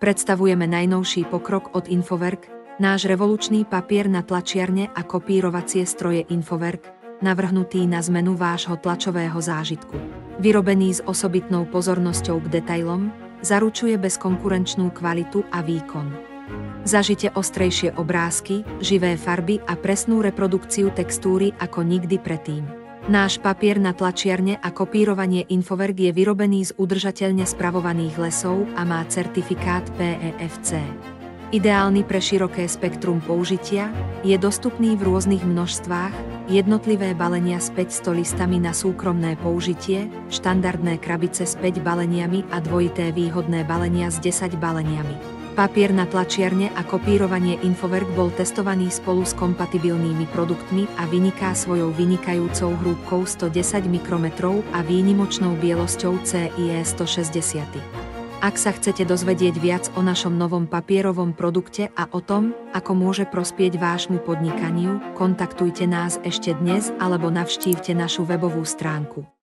Predstavujeme najnovší pokrok od Infowerk, náš revolučný papier na tlačiarne a kopírovacie stroje Infowerk, navrhnutý na zmenu vášho tlačového zážitku. Vyrobený s osobitnou pozornosťou k detailom, zaručuje bezkonkurenčnú kvalitu a výkon. Zažite ostrejšie obrázky, živé farby a presnú reprodukciu textúry ako nikdy predtým. Náš papier na tlačiarne a kopírovanie Infowerk je vyrobený z udržateľne spravovaných lesov a má certifikát PEFC. Ideálny pre široké spektrum použitia, je dostupný v rôznych množstvách, jednotlivé balenia s 500 listami na súkromné použitie, štandardné krabice s 5 baleniami a dvojité výhodné balenia s 10 baleniami. Papier na tlačiarne a kopírovanie Infowerk bol testovaný spolu s kompatibilnými produktmi a vyniká svojou vynikajúcou hrúbkou 110 mikrometrov a výnimočnou bielosťou CIE 160. Ak sa chcete dozvedieť viac o našom novom papierovom produkte a o tom, ako môže prospieť vášmu podnikaniu, kontaktujte nás ešte dnes alebo navštívte našu webovú stránku.